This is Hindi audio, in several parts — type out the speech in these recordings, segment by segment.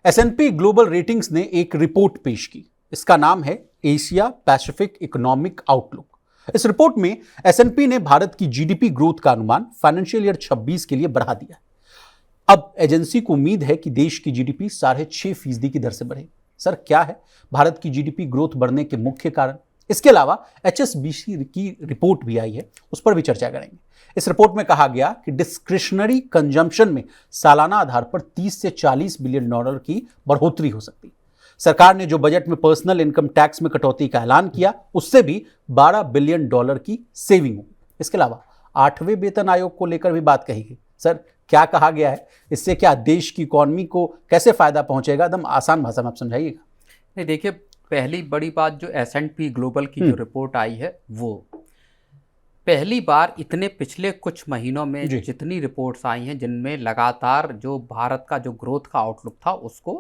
S&P ग्लोबल रेटिंग्स ने एक रिपोर्ट पेश की। इसका नाम है एशिया पैसिफिक इकोनॉमिक आउटलुक। इस रिपोर्ट में S&P ने भारत की जीडीपी ग्रोथ का अनुमान फाइनेंशियल ईयर 26 के लिए बढ़ा दिया। अब एजेंसी को उम्मीद है कि देश की जीडीपी 6.5% की दर से बढ़े। सर, क्या है भारत की जीडीपी ग्रोथ बढ़ने के मुख्य कारण? इसके अलावा HSBC की रिपोर्ट भी आई है, उस पर भी चर्चा करेंगे। इस रिपोर्ट में कहा गया कि डिस्क्रिशनरी कंजम्पशन में सालाना आधार पर 30 से 40 बिलियन डॉलर की बढ़ोतरी हो सकती है। सरकार ने जो बजट में पर्सनल इनकम टैक्स में कटौती का ऐलान किया, उससे भी 12 बिलियन डॉलर की सेविंग होगी। इसके अलावा 8वें वेतन आयोग को लेकर भी बात कही गई। सर, क्या कहा गया है? इससे क्या देश की इकोनॉमी को कैसे फायदा पहुंचेगा? एकदम आसान भाषा में आप समझाइएगा। नहीं, देखिए, पहली बड़ी बात जो S&P ग्लोबल की जो रिपोर्ट आई है, वो पहली बार इतने पिछले कुछ महीनों में जितनी रिपोर्ट्स आई हैं जिनमें लगातार जो भारत का जो ग्रोथ का आउटलुक था उसको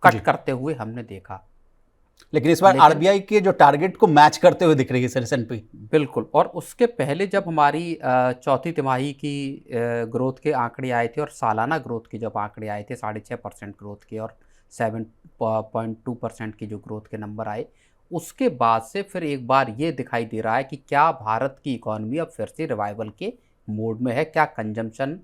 कट करते हुए हमने देखा। लेकिन इस बार आरबीआई के जो टारगेट को मैच करते हुए दिख रही है सर S&P। बिल्कुल। और उसके पहले जब हमारी चौथी तिमाही की ग्रोथ के आंकड़े आए थे और सालाना ग्रोथ के जब आंकड़े आए थे 6.5% ग्रोथ के और 7.2% की जो ग्रोथ के नंबर आए, उसके बाद से फिर एक बार ये दिखाई दे रहा है कि क्या भारत की इकॉनमी अब फिर से रिवाइवल के मोड में है, क्या कंजम्पशन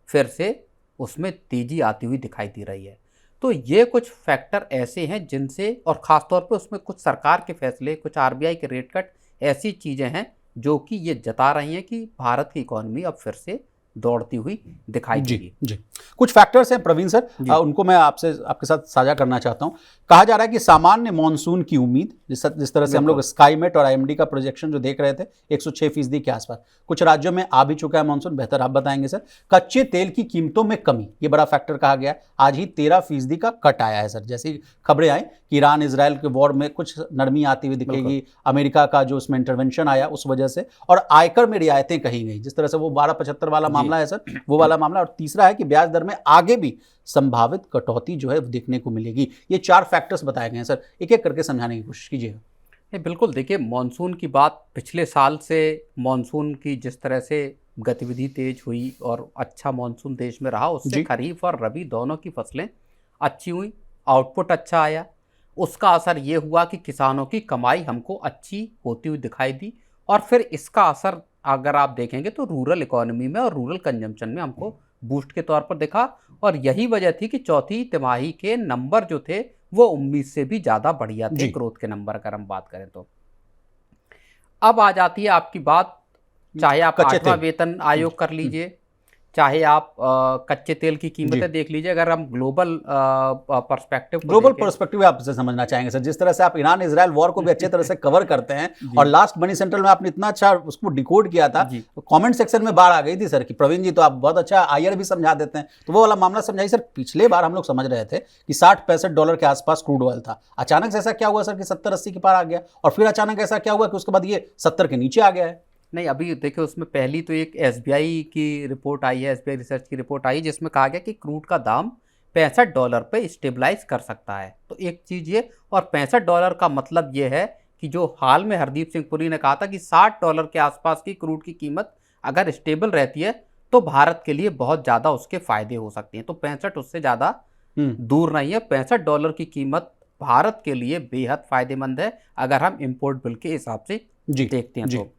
फिर से उसमें तेज़ी आती हुई दिखाई दे रही है। तो ये कुछ फैक्टर ऐसे हैं जिनसे, और ख़ास तौर पे उसमें कुछ सरकार के फैसले, कुछ आरबीआई के रेट कट, ऐसी चीज़ें हैं जो कि ये जता रही हैं कि भारत की इकॉनमी अब फिर से दौड़ती हुई दिखाई देगी। जी, कुछ फैक्टर्स हैं प्रवीण सर, उनको मैं आपके साथ साझा करना चाहता हूं। कहा जा रहा है कि सामान्य मॉनसून की उम्मीद, जिस तरह से हम लोग स्काईमेट और IMD का प्रोजेक्शन जो देख रहे थे 106% के आसपास, कुछ राज्यों में आ भी चुका है मॉनसून, बेहतर आप बताएंगे सर। कच्चे तेल की कीमतों में कमी, ये बड़ा फैक्टर कहा गया है। आज ही 13% का कट आया है सर। जैसी खबरें आई कि ईरान इजराइल के वॉर में कुछ नरमी आती हुई दिखेगी, अमेरिका का जो उसमें इंटरवेंशन आया उस वजह से, और आयकर में रियायतें कही गई, जिस तरह से वो 1275 वाला मामला है सर, वो वाला मामला। और तीसरा है कि ब्याज दर में आगे भी संभावित कटौती जो है देखने को मिलेगी। ये 4 फैक्टर्स बताए गए हैं सर, एक एक करके समझाने की कोशिश कीजिएगा। बिल्कुल। देखिए, मॉनसून की बात, पिछले साल से मॉनसून की जिस तरह से गतिविधि तेज हुई और अच्छा मॉनसून देश में रहा, उससे खरीफ और रबी दोनों की फसलें अच्छी हुई, आउटपुट अच्छा आया। उसका असर ये हुआ कि किसानों की कमाई हमको अच्छी होती हुई दिखाई दी, और फिर इसका असर अगर आप देखेंगे तो रूरल इकोनॉमी में और रूरल कंजम्पशन में हमको बूस्ट के तौर पर दिखा। और यही वजह थी कि चौथी तिमाही के नंबर जो थे वो उम्मीद से भी ज़्यादा बढ़िया थे, ग्रोथ के नंबर अगर हम बात करें तो। अब आ जाती है आपकी बात, चाहे आप 8वां वेतन आयोग कर लीजिए, चाहे आप कच्चे तेल की कीमतें देख लीजिए। अगर हम ग्लोबल पर्सपेक्टिव आपसे समझना चाहेंगे सर, जिस तरह से आप ईरान इजराइल वॉर को भी अच्छे तरह से कवर करते हैं, और लास्ट मनी सेंट्रल में आपने इतना अच्छा उसको डिकोड किया था, कमेंट सेक्शन में बाढ़ आ गई थी सर कि प्रवीण जी तो आप बहुत अच्छा आईआर भी समझा देते हैं, तो वो वाला मामला समझाइए सर। पिछले बार हम लोग समझ रहे थे कि 60-65 के आसपास क्रूड ऑयल था, अचानक से ऐसा क्या हुआ सर कि 70-80 के पार आ गया, और फिर अचानक ऐसा क्या हुआ कि उसके बाद ये 70 के नीचे आ गया है? नहीं, अभी देखिए, उसमें पहली तो एक SBI की रिपोर्ट आई है, SBI रिसर्च की रिपोर्ट आई, जिसमें कहा गया कि क्रूड का दाम $65 पे स्टेबलाइज कर सकता है। तो एक चीज़ ये, और $65 का मतलब ये है कि जो हाल में हरदीप सिंह पुरी ने कहा था कि $60 के आसपास की क्रूड की कीमत अगर स्टेबल रहती है तो भारत के लिए बहुत ज़्यादा उसके फ़ायदे हो सकते हैं। तो 65 उससे ज़्यादा दूर नहीं है। $65 की कीमत भारत के लिए बेहद फ़ायदेमंद है अगर हम इम्पोर्ट बिल के हिसाब से देखते हैं तो।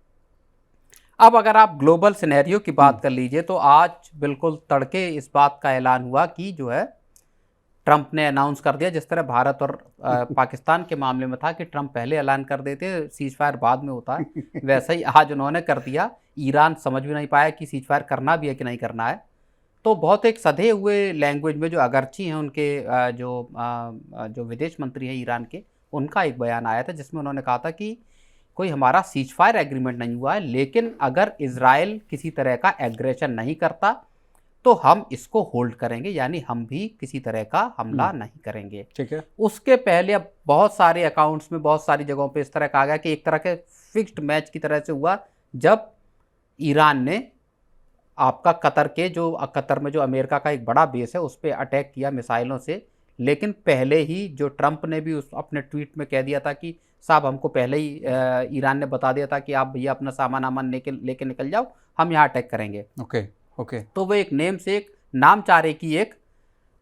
अब अगर आप ग्लोबल सिनेरियो की बात कर लीजिए, तो आज बिल्कुल तड़के इस बात का ऐलान हुआ कि जो है ट्रंप ने अनाउंस कर दिया, जिस तरह भारत और पाकिस्तान के मामले में था कि ट्रंप पहले ऐलान कर देते, सीज फायर बाद में होता है, वैसे ही आज उन्होंने कर दिया। ईरान समझ भी नहीं पाया कि सीज फायर करना भी है कि नहीं करना है। तो बहुत एक सधे हुए लैंग्वेज में जो अगरची हैं उनके जो विदेश मंत्री हैं ईरान के, उनका एक बयान आया था जिसमें उन्होंने कहा था कि कोई हमारा सीज फायर एग्रीमेंट नहीं हुआ है, लेकिन अगर इजराइल किसी तरह का एग्रेशन नहीं करता तो हम इसको होल्ड करेंगे, यानी हम भी किसी तरह का हमला नहीं करेंगे। ठीक है। उसके पहले अब बहुत सारे अकाउंट्स में, बहुत सारी जगहों पे इस तरह कहा गया कि एक तरह के फिक्स्ड मैच की तरह से हुआ, जब ईरान ने आपका कतर में जो अमेरिका का एक बड़ा बेस है उस पर अटैक किया मिसाइलों से। लेकिन पहले ही जो ट्रंप ने भी अपने ट्वीट में कह दिया था कि साहब, हमको पहले ही ईरान ने बता दिया था कि आप भैया अपना सामान लेके निकल जाओ, हम यहाँ अटैक करेंगे। ओके। तो वो एक नेम से एक नामचारे की एक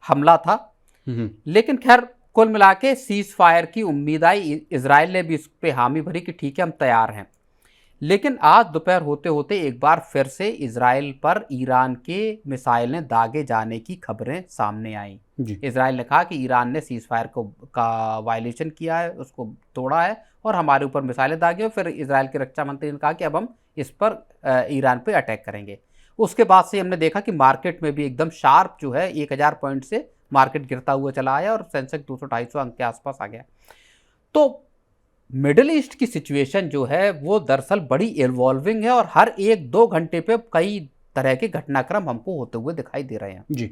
हमला था। लेकिन खैर कुल मिला के सीज फायर की उम्मीद आई, इजराइल ने भी इस पे हामी भरी कि ठीक है हम तैयार हैं। लेकिन आज दोपहर होते होते एक बार फिर से इजराइल पर ईरान के मिसाइल ने दागे जाने की खबरें सामने आई। इजराइल ने कहा कि ईरान ने सीज फायर का वायलेशन किया है, उसको तोड़ा है और हमारे ऊपर मिसाइलें दागे। फिर इजराइल के रक्षा मंत्री ने कहा कि अब हम इस पर ईरान पे अटैक करेंगे। उसके बाद से हमने देखा कि मार्केट में भी एकदम शार्प जो है 1000 पॉइंट से मार्केट गिरता हुआ चला आया और सेंसेक्स 200-250 अंक के आसपास आ गया। तो मिडिल ईस्ट की सिचुएशन जो है वो दरअसल बड़ी इवॉल्विंग है और हर 1-2 घंटे पे कई तरह के घटनाक्रम हमको होते हुए दिखाई दे रहे हैं जी।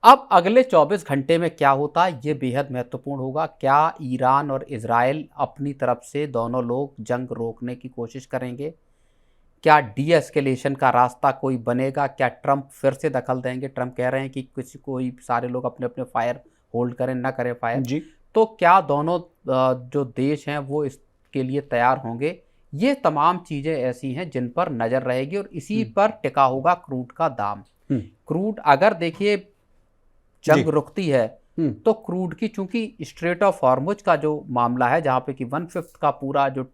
अब अगले 24 घंटे में क्या होता है ये बेहद महत्वपूर्ण होगा। क्या ईरान और इजराइल अपनी तरफ से दोनों लोग जंग रोकने की कोशिश करेंगे? क्या डी एस्केलेशन का रास्ता कोई बनेगा? क्या ट्रंप फिर से दखल देंगे? ट्रंप कह रहे हैं कि कोई सारे लोग अपने अपने फायर होल्ड करें, ना करें फायर जी। तो क्या दोनों जो देश हैं वो इसके लिए तैयार होंगे? ये तमाम चीज़ें ऐसी हैं जिन पर नज़र रहेगी और इसी पर टिका होगा क्रूड का दाम। क्रूड अगर देखिए जंग रुकती है तो क्रूड की, चूंकि स्ट्रेट ऑफ हॉर्मुज का जो मामला है जहाँ पे कि 1/5 का पूरा जो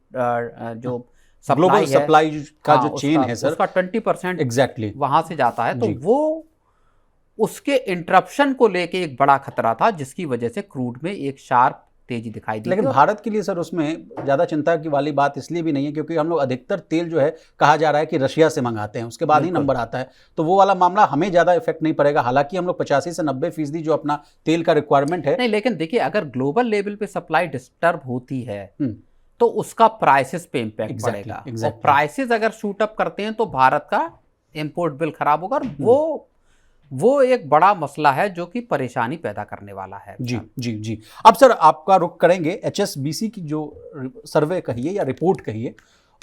ग्लोबल सप्लाई का जो चेन है सर, उसका 20% एग्जैक्टली वहाँ से जाता है, तो वो उसके इंटरप्शन को लेके एक बड़ा खतरा था जिसकी वजह से क्रूड में एक शार्प तेजी दिखाई दी। लेकिन भारत के लिए सर उसमें ज़्यादा चिंता की वाली बात इसलिए भी नहीं है क्योंकि हम लोग अधिकतर तेल जो है कहा जा रहा है कि रशिया से मंगाते हैं, उसके बाद ही नंबर आता है, तो वो वाला मामला हमें ज़्यादा इफेक्ट नहीं पड़ेगा। हालांकि हम लोग 85 से 90% जो अपना तेल का रिक्वायरमेंट है। नहीं, लेकिन देखिए अगर ग्लोबल लेवल पे सप्लाई डिस्टर्ब होती है तो उसका प्राइसेस पे इम्पैक्ट पड़ेगा और प्राइसेस अगर शूट अप करते हैं तो भारत का इंपोर्ट बिल खराब होगा और वो एक बड़ा मसला है जो कि परेशानी पैदा करने वाला है। जी जी जी। अब सर आपका रुख करेंगे HSBC की जो सर्वे कहिए या रिपोर्ट कहिए,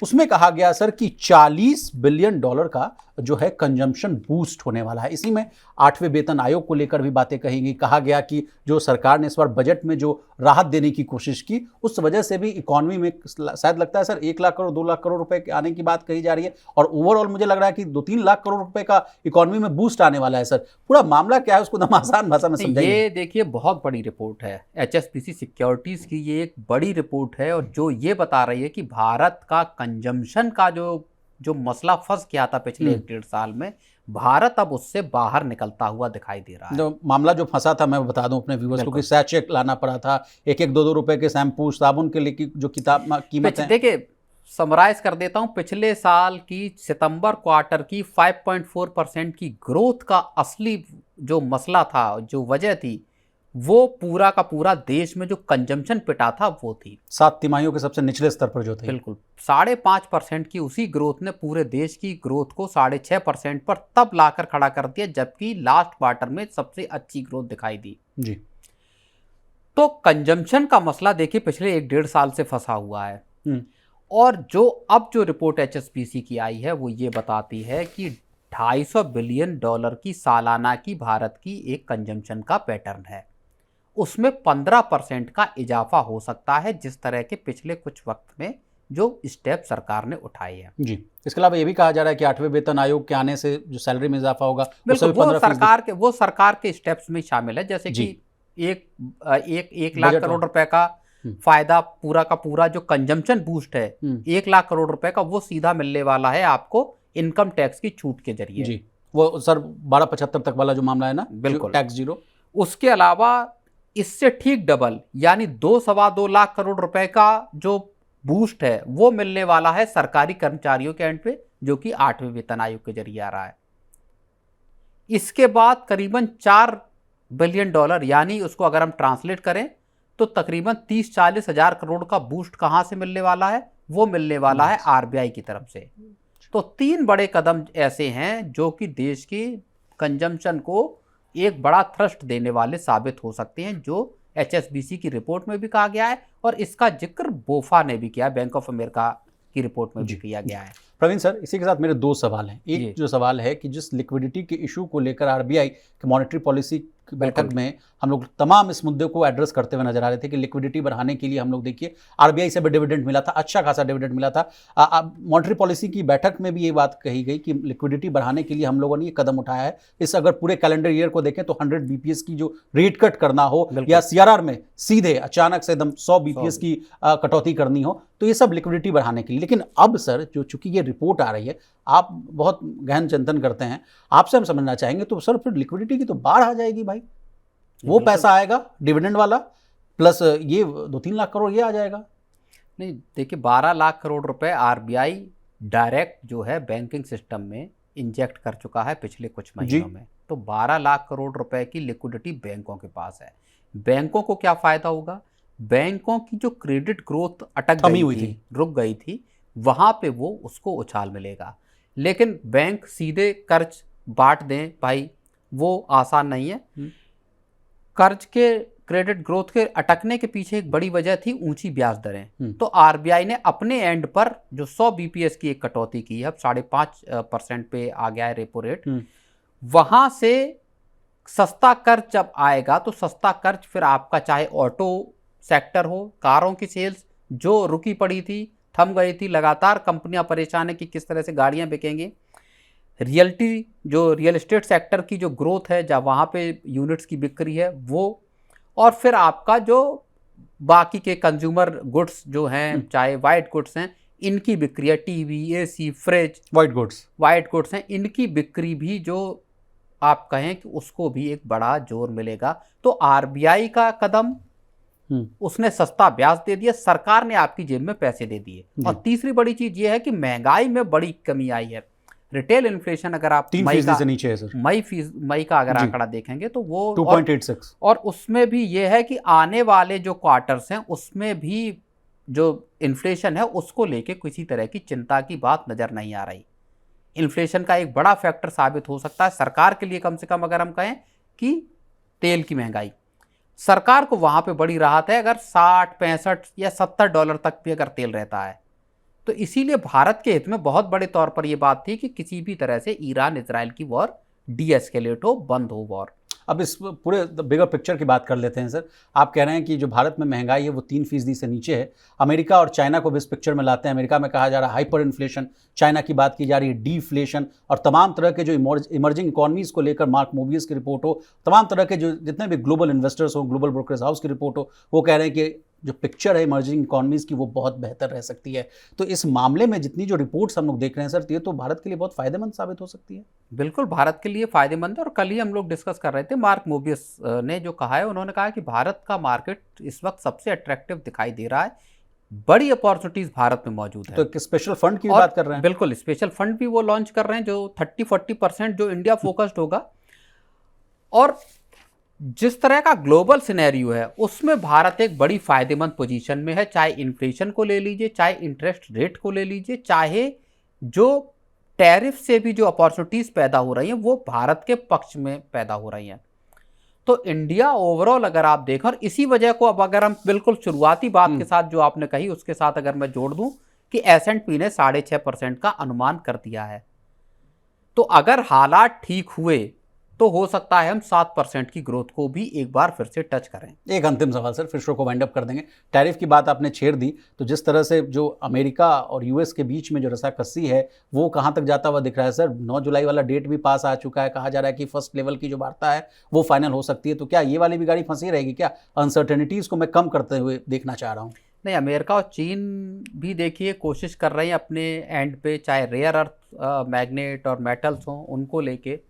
उसमें कहा गया सर कि $40 बिलियन का जो है कंजम्पशन बूस्ट होने वाला है। इसी में 8वें वेतन आयोग को लेकर भी बातें कहेंगी। कहा गया कि जो सरकार ने इस बार बजट में जो राहत देने की कोशिश की उस वजह से भी इकॉनमी में शायद लगता है सर 1 लाख करोड़ 2 लाख करोड़ रुपए के आने की बात कही जा रही है और ओवरऑल मुझे लग रहा है कि 2-3 लाख करोड़ रुपए का इकॉनमी में बूस्ट आने वाला है। सर पूरा मामला क्या है उसको हम आसान भाषा में समझाइए। ये देखिए बहुत बड़ी रिपोर्ट है HSBC सिक्योरिटीज की, ये एक बड़ी रिपोर्ट है और जो ये बता रही है कि भारत का कंजम्पशन का जो मसला फंस गया था पिछले 1-1.5 साल में, भारत अब उससे बाहर निकलता हुआ दिखाई दे रहा है। जो मामला जो फंसा था मैं बता दूं अपने व्यूअर्स को कि सैचेट लाना पड़ा था, 1-1 2-2 रुपए के शैम्पू साबुन के लिए जो कीमत है। देखिए समराइज कर देता हूं, पिछले साल की सितंबर क्वार्टर की 5.4% की ग्रोथ का असली जो मसला था, जो वजह थी, वो पूरा का पूरा देश में जो कंजम्पशन पिटा था वो थी 7 तिमाहियों के सबसे निचले स्तर पर जो थे। बिल्कुल 5.5% की उसी ग्रोथ ने पूरे देश की ग्रोथ को 6.5% पर तब लाकर खड़ा कर दिया जबकि लास्ट क्वार्टर में सबसे अच्छी ग्रोथ दिखाई दी जी। तो कंजम्पशन का मसला देखिए पिछले 1-1.5 साल से फंसा हुआ है और जो रिपोर्ट HSBC की आई है वो ये बताती है कि $250 बिलियन की सालाना की भारत की एक कंजम्पशन का पैटर्न है, उसमें 15% का इजाफा हो सकता है जिस तरह के पिछले कुछ वक्त में जो स्टेप सरकार ने उठाए हैं। जी। इसके अलावा ये भी कहा जा रहा है कि 8वें वेतन आयोग के आने से जो सैलरी में इजाफा होगा वो सरकार के स्टेप्स में शामिल है, जैसे कि एक लाख करोड़ रुपए का फायदा पूरा का पूरा जो कंजम्पशन बूस्ट है 1 लाख करोड़ रुपए का वो सीधा मिलने वाला है आपको इनकम टैक्स की छूट के जरिए। जी। वो सर 1275 तक वाला जो मामला है ना, बिल्कुल टैक्स जीरो। उसके अलावा इससे ठीक डबल यानी 2-2.25 लाख करोड़ रुपए का जो बूस्ट है वो मिलने वाला है सरकारी कर्मचारियों के एंड पे, जो कि 8वें वेतन आयोग के जरिए आ रहा है। इसके बाद करीबन $4 बिलियन यानी उसको अगर हम ट्रांसलेट करें तो तकरीबन 30-40 हजार करोड़ का बूस्ट कहां से मिलने वाला है? वो मिलने वाला है RBI की तरफ से। तो 3 बड़े कदम ऐसे हैं जो कि देश की कंजम्पशन को एक बड़ा थ्रस्ट देने वाले साबित हो सकते हैं, जो HSBC की रिपोर्ट में भी कहा गया है और इसका जिक्र बोफा ने भी किया, बैंक ऑफ अमेरिका की रिपोर्ट में भी किया गया है। प्रवीण सर, इसी के साथ मेरे 2 सवाल हैं। एक जो सवाल है कि जिस लिक्विडिटी के इशू को लेकर RBI के मॉनेटरी पॉलिसी की बैठक में हम लोग तमाम इस मुद्दे को एड्रेस करते हुए नजर आ रहे थे कि लिक्विडिटी बढ़ाने के लिए हम लोग देखिए आरबीआई से भी डिविडेंड मिला था, अच्छा खासा डिविडेंड मिला था। मॉनेटरी पॉलिसी की बैठक में भी ये बात कही गई कि लिक्विडिटी बढ़ाने के लिए हम लोगों ने ये कदम उठाया है। इस अगर पूरे कैलेंडर ईयर को देखें तो 100 बीपीएस की जो रेट कट करना हो या सीआरआर में सीधे अचानक से एकदम 100 बीपीएस की कटौती करनी हो, तो ये सब लिक्विडिटी बढ़ाने के लिए। लेकिन अब सर जो चूंकि ये रिपोर्ट आ रही है, आप बहुत गहन चिंतन करते हैं, आपसे हम समझना चाहेंगे तो सर फिर लिक्विडिटी की तो बाढ़ आ जाएगी भाई। वो पैसा आएगा डिविडेंड वाला प्लस ये 2-3 लाख करोड़ ये आ जाएगा। नहीं देखिए, 12 लाख करोड़ रुपए आरबीआई डायरेक्ट जो है बैंकिंग सिस्टम में इंजेक्ट कर चुका है पिछले कुछ महीनों में। तो 12 लाख करोड़ रुपए की लिक्विडिटी बैंकों के पास है। बैंकों को क्या फायदा होगा? बैंकों की जो क्रेडिट ग्रोथ अटक गई थी, रुक गई थी, वहां पे वो उसको उछाल मिलेगा। लेकिन बैंक सीधे कर्ज बांट दें भाई, वो आसान नहीं है। कर्ज के क्रेडिट ग्रोथ के अटकने के पीछे एक बड़ी वजह थी ऊंची ब्याज दरें। तो आरबीआई ने अपने एंड पर जो 100 बीपीएस की एक कटौती की है, अब 5.5% पे आ गया है रेपो रेट। वहां से सस्ता कर्ज जब आएगा तो सस्ता कर्ज फिर आपका चाहे ऑटो सेक्टर हो, कारों की सेल्स जो रुकी पड़ी थी, थम गई थी, लगातार कंपनियां परेशान है कि किस तरह से गाड़ियां बिकेंगी। रियल्टी जो रियल एस्टेट सेक्टर की जो ग्रोथ है, जब वहाँ पे यूनिट्स की बिक्री है वो, और फिर आपका जो बाकी के कंज्यूमर गुड्स जो हैं, चाहे वाइट गुड्स हैं, इनकी बिक्री है, TV, AC, fridge, white goods हैं, इनकी बिक्री भी जो आप कहें कि उसको भी एक बड़ा जोर मिलेगा। तो आरबीआई का कदम, उसने सस्ता ब्याज दे दिया, सरकार ने आपकी जेब में पैसे दे दिए। और तीसरी बड़ी चीज ये है कि महंगाई में बड़ी कमी आई है। रिटेल इन्फ्लेशन अगर आप 3% से नीचे है सर। मई का अगर आंकड़ा देखेंगे तो वो 2.86, और उसमें भी ये है कि आने वाले जो क्वार्टर्स हैं उसमें भी जो इन्फ्लेशन है उसको लेके किसी तरह की चिंता की बात नजर नहीं आ रही। इन्फ्लेशन का एक बड़ा फैक्टर साबित हो सकता है सरकार के लिए, कम से कम अगर हम कहें कि तेल की महंगाई, सरकार को वहां पे बड़ी राहत है अगर 60, 65 या $70 तक भी अगर तेल रहता है। तो इसीलिए भारत के हित में बहुत बड़े तौर पर यह बात थी कि किसी भी तरह से ईरान इजराइल की वॉर डीएस्केलेट हो, बंद हो वॉर। अब इस पूरे बिगर पिक्चर की बात कर लेते हैं सर। आप कह रहे हैं कि जो भारत में महंगाई है वो 3% से नीचे है। अमेरिका और चाइना को भी इस पिक्चर में लाते हैं। अमेरिका में कहा जा रहा है हाइपर इन्फ्लेशन, चाइना की बात की जा रही है डीफ्लेशन, और तमाम तरह के जो इमर्जिंग इकोनॉमीज को लेकर मार्क मोबियस की रिपोर्ट हो, तमाम तरह के जो जितने भी ग्लोबल इन्वेस्टर्स हो, ग्लोबल ब्रोकरेज हाउस की रिपोर्ट हो, वो कह रहे हैं कि जो पिक्चर है इमर्जिंग इकोनॉमीज की वो बहुत बेहतर रह सकती है। तो इस मामले में जितनी जो रिपोर्ट्स हम लोग देख रहे हैं सर, ये तो भारत के लिए बहुत फायदेमंद साबित हो सकती है। बिल्कुल भारत के लिए फायदेमंद है। और कल ही हम लोग डिस्कस कर रहे थे, मार्क मोबियस ने जो कहा है, उन्होंने कहा कि भारत का मार्केट इस वक्त सबसे अट्रैक्टिव दिखाई दे रहा है, बड़ी अपॉर्चुनिटीज भारत में मौजूद है। तो एक स्पेशल फंड की बात कर रहे हैं। बिल्कुल, स्पेशल फंड भी वो लॉन्च कर रहे हैं जो 30-40% जो इंडिया फोकस्ड होगा। और जिस तरह का ग्लोबल सिनेरियो है उसमें भारत एक बड़ी फायदेमंद पोजीशन में है, चाहे इन्फ्लेशन को ले लीजिए, चाहे इंटरेस्ट रेट को ले लीजिए, चाहे जो टैरिफ से भी जो अपॉर्चुनिटीज पैदा हो रही हैं वो भारत के पक्ष में पैदा हो रही हैं। तो इंडिया ओवरऑल अगर आप देखें, और इसी वजह को अब अगर हम बिल्कुल शुरुआती बात के साथ जो आपने कही उसके साथ अगर मैं जोड़ दूं कि S&P ने 6.5% का अनुमान कर दिया है, तो अगर हालात ठीक हुए तो हो सकता है हम 7% की ग्रोथ को भी एक बार फिर से टच करें। एक अंतिम सवाल सर, फिर शो को वाइंड अप कर देंगे। टैरिफ की बात आपने छेड़ दी, तो जिस तरह से जो अमेरिका और यूएस के बीच में जो रस्साकसी है वो कहाँ तक जाता हुआ दिख रहा है सर? 9 जुलाई वाला डेट भी पास आ चुका है, कहा जा रहा है कि फर्स्ट लेवल की जो वार्ता है वो फाइनल हो सकती है। तो क्या ये वाली भी गाड़ी फंसी रहेगी क्या? अनसर्टेनिटीज को मैं कम करते हुए देखना चाह रहा हूँ। नहीं, अमेरिका और चीन भी देखिए कोशिश कर रहे हैं अपने एंड पे, चाहे रेयर अर्थ मैग्नेट और मेटल्स हों उनको लेके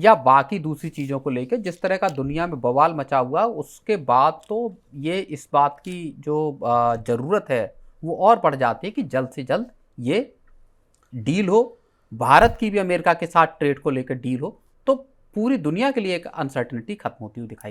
या बाकी दूसरी चीज़ों को लेके। जिस तरह का दुनिया में बवाल मचा हुआ उसके बाद तो ये इस बात की जो ज़रूरत है वो और बढ़ जाती है कि जल्द से जल्द ये डील हो, भारत की भी अमेरिका के साथ ट्रेड को लेकर डील हो, तो पूरी दुनिया के लिए एक अनसर्टेनिटी खत्म होती हुई दिखाई।